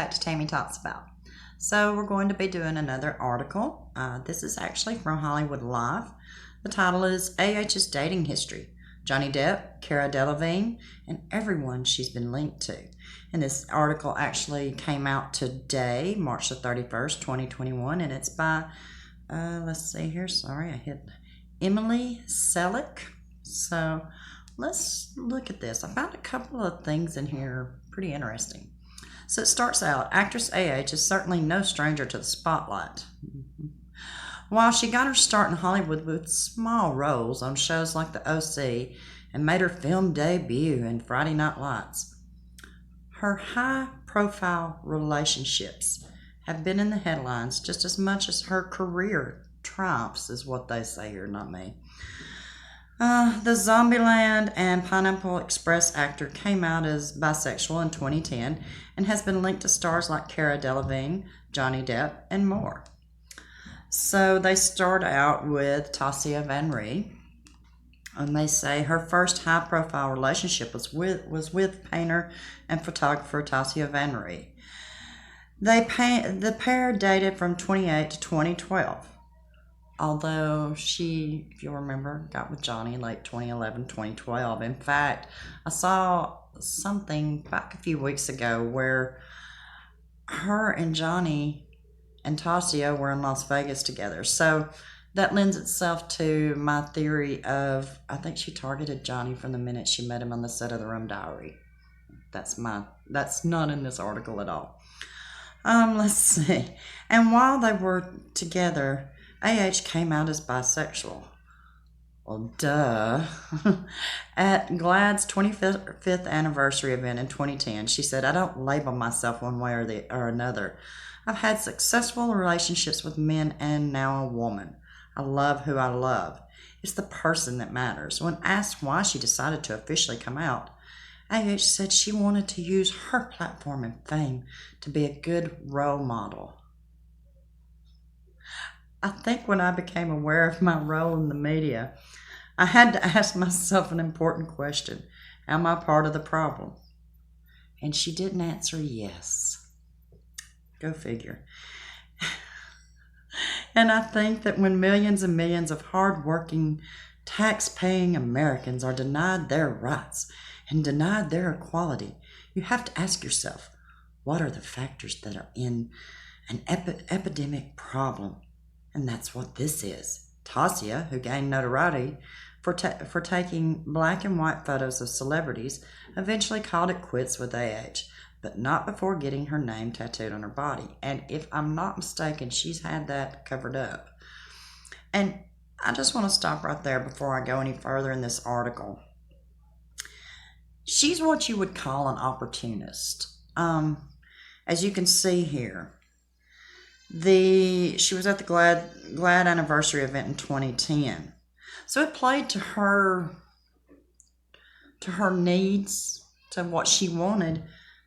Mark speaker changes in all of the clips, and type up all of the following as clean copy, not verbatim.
Speaker 1: back to Tammy Talks About. So we're going to be doing another article. This is actually from Hollywood Live. The title is AH's Dating History. Johnny Depp, Cara Delevingne, and everyone she's been linked to. And this article actually came out today, March the 31st, 2021, and it's by, let's see here, sorry, I hit Emily Selleck. So let's look at this. I found a couple of things in here pretty interesting. So it starts out, actress AH is certainly no stranger to the spotlight. While she got her start in Hollywood with small roles on shows like The OC and made her film debut in Friday Night Lights, her high-profile relationships have been in the headlines just as much as her career triumphs, is what they say here, not me. The Zombieland and Pineapple Express actor came out as bisexual in 2010 and has been linked to stars like Cara Delevingne, Johnny Depp, and more. So they start out with Tasia Van Ree, and they say her first high-profile relationship was with painter and photographer Tasia Van Ree. The pair dated from 2008 to 2012. Although she, if you'll remember, got with Johnny in late 2011, 2012. In fact, I saw something back a few weeks ago where her and Johnny and Tasia were in Las Vegas together. So that lends itself to my theory of, I think she targeted Johnny from the minute she met him on the set of The Rum Diary. That's not in this article at all. Let's see. And while they were together, AH came out as bisexual. Well, duh. At GLAAD's 25th anniversary event in 2010, she said, "I don't label myself one way or another. I've had successful relationships with men and now a woman. I love who I love. It's the person that matters." When asked why she decided to officially come out, AH said she wanted to use her platform and fame to be a good role model. I think when I became aware of my role in the media, I had to ask myself an important question. Am I part of the problem? And she didn't answer yes. Go figure. And I think that when millions and millions of hardworking, tax-paying Americans are denied their rights and denied their equality, you have to ask yourself, what are the factors that are in an epidemic problem? And that's what this is. Tasia, who gained notoriety for taking black and white photos of celebrities, eventually called it quits with AH, but not before getting her name tattooed on her body. And if I'm not mistaken, she's had that covered up. And I just want to stop right there before I go any further in this article. She's what you would call an opportunist. As you can see here, she was at the GLAAD anniversary event in 2010. So it played to her needs, to what she wanted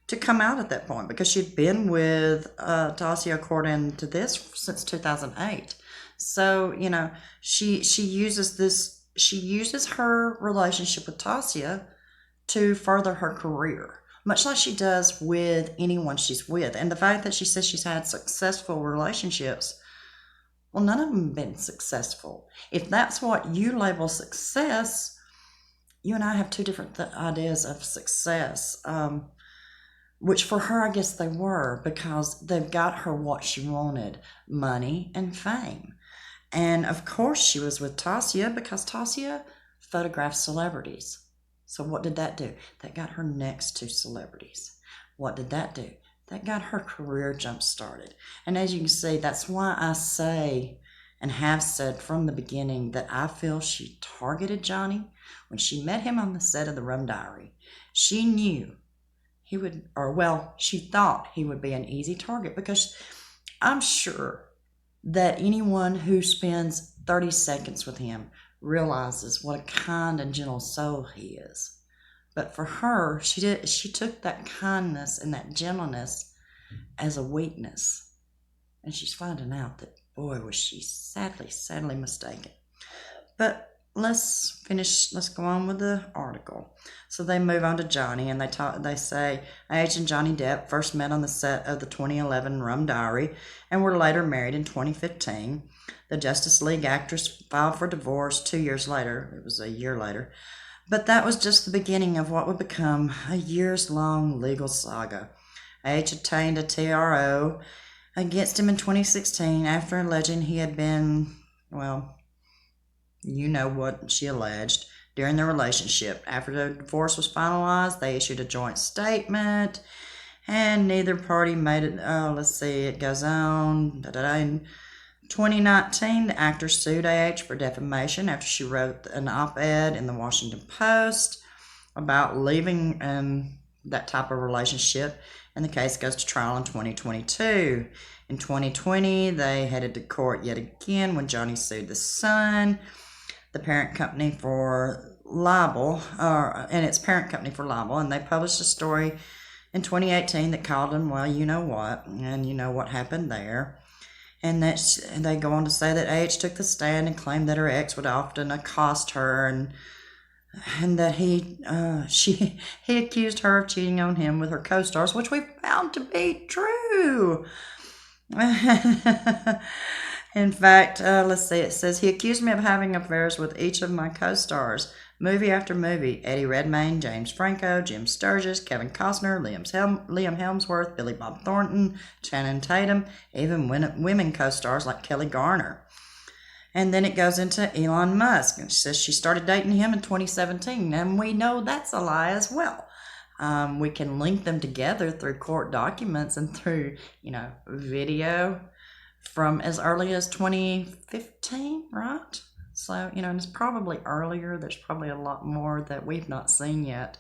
Speaker 1: to come out at that point, because she'd been with Tasia, according to this, since 2008. So, she uses her relationship with Tasia to further her career, much like she does with anyone she's with. And the fact that she says she's had successful relationships, well, none of them have been successful. If that's what you label success, you and I have two different ideas of success, which for her, I guess they were, because they've got her what she wanted, money and fame. And of course she was with Tasia because Tasia photographed celebrities. So what did that do? That got her next to celebrities. What did that do? That got her career jump-started. And as you can see, that's why I say and have said from the beginning that I feel she targeted Johnny. When she met him on the set of The Rum Diary, she knew he would, she thought he would be an easy target, because I'm sure that anyone who spends 30 seconds with him realizes what a kind and gentle soul he is. But for her, she took that kindness and that gentleness as a weakness. And she's finding out that, boy, was she sadly mistaken. But let's go on with the article. So they move on to Johnny, and they say Age and Johnny Depp first met on the set of the 2011 Rum Diary and were later married in 2015. The Justice League actress filed for divorce 2 years later. It was a year later. But that was just the beginning of what would become a years-long legal saga. Age obtained a TRO against him in 2016 after alleging he had been, well, you know what she alleged, during their relationship. After the divorce was finalized, they issued a joint statement, and neither party made it. Let's see, it goes on. In 2019, the actor sued AH for defamation after she wrote an op-ed in the Washington Post about leaving that type of relationship, and the case goes to trial in 2022. In 2020, they headed to court yet again when Johnny sued the Sun, the parent company for libel, and its parent company for libel, and they published a story in 2018 that called him, well, you know what, and you know what happened there. And they go on to say that AH took the stand and claimed that her ex would often accost her, and that he accused her of cheating on him with her co-stars, which we found to be true. In fact, let's see, it says, he accused me of having affairs with each of my co-stars. Movie after movie, Eddie Redmayne, James Franco, Jim Sturgis, Kevin Costner, Liam Hemsworth, Billy Bob Thornton, Channing Tatum, even women co-stars like Kelly Garner. And then it goes into Elon Musk, and she says she started dating him in 2017, and we know that's a lie as well. We can link them together through court documents and through, video from as early as 2015, right? So, and it's probably earlier. There's probably a lot more that we've not seen yet.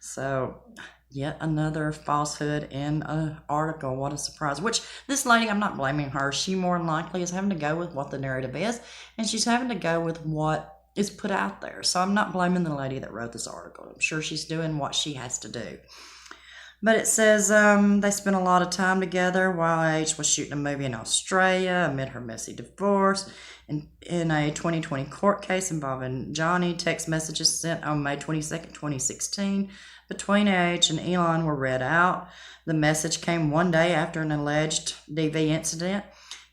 Speaker 1: So, yet another falsehood in an article. What a surprise. Which, this lady, I'm not blaming her. She more than likely is having to go with what the narrative is, and she's having to go with what is put out there. So, I'm not blaming the lady that wrote this article. I'm sure she's doing what she has to do. But it says they spent a lot of time together while H was shooting a movie in Australia amid her messy divorce. In a 2020 court case involving Johnny, text messages sent on May 22nd, 2016 between H and Elon were read out. The message came one day after an alleged DV incident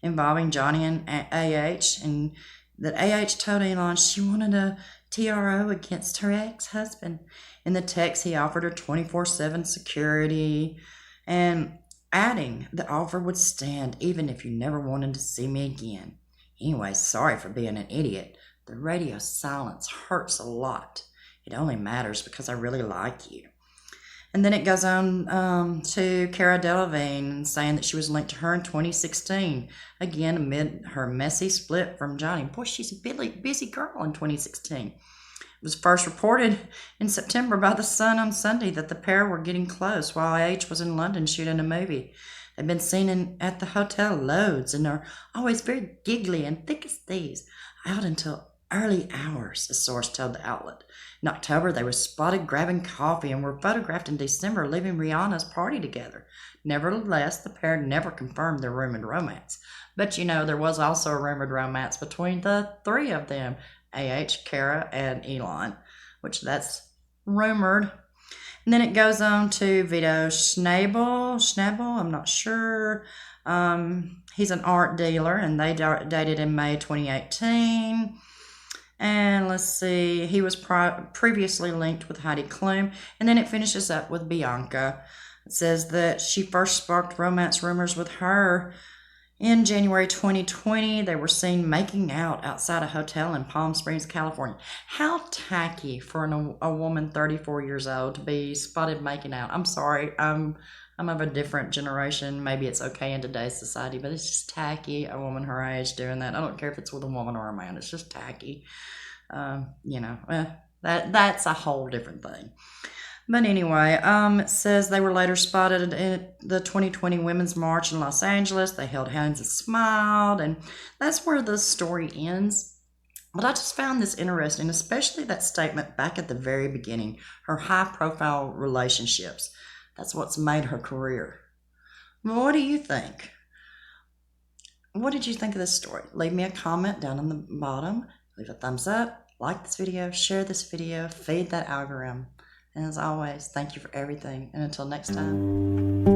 Speaker 1: involving Johnny and AH, and that AH told Elon she wanted a TRO against her ex-husband. In the text, he offered her 24/7 security and adding the offer would stand even if you never wanted to see me again. Anyway, sorry for being an idiot. The radio silence hurts a lot. It only matters because I really like you. And then it goes on to Cara Delevingne saying that she was linked to her in 2016, again amid her messy split from Johnny. Boy, she's a busy girl in 2016. It was first reported in September by The Sun on Sunday that the pair were getting close while H was in London shooting a movie. They've been seen at the hotel loads and are always very giggly and thick as thieves, out until early hours, a source told the outlet. In October, they were spotted grabbing coffee and were photographed in December leaving Rihanna's party together. Nevertheless, the pair never confirmed their rumored romance. But there was also a rumored romance between the three of them, AH, Cara, and Elon, which that's rumored. And then it goes on to Vito Schnabel, I'm not sure. He's an art dealer, and they dated in May 2018. And let's see, he was previously linked with Heidi Klum. And then it finishes up with Bianca. It says that she first sparked romance rumors with her in January 2020. They were seen making out outside a hotel in Palm Springs, California. How tacky for a woman 34 years old to be spotted making out. I'm sorry, I'm of a different generation. Maybe it's okay in today's society, but it's just tacky, a woman her age doing that. I don't care if it's with a woman or a man. It's just tacky. That's a whole different thing. But anyway, it says they were later spotted at the 2020 Women's March in Los Angeles. They held hands and smiled, and that's where the story ends. But I just found this interesting, especially that statement back at the very beginning, her high-profile relationships. That's what's made her career. What do you think? What did you think of this story? Leave me a comment down on the bottom. Leave a thumbs up. like this video, share this video, feed that algorithm. And as always, thank you for everything. And until next time.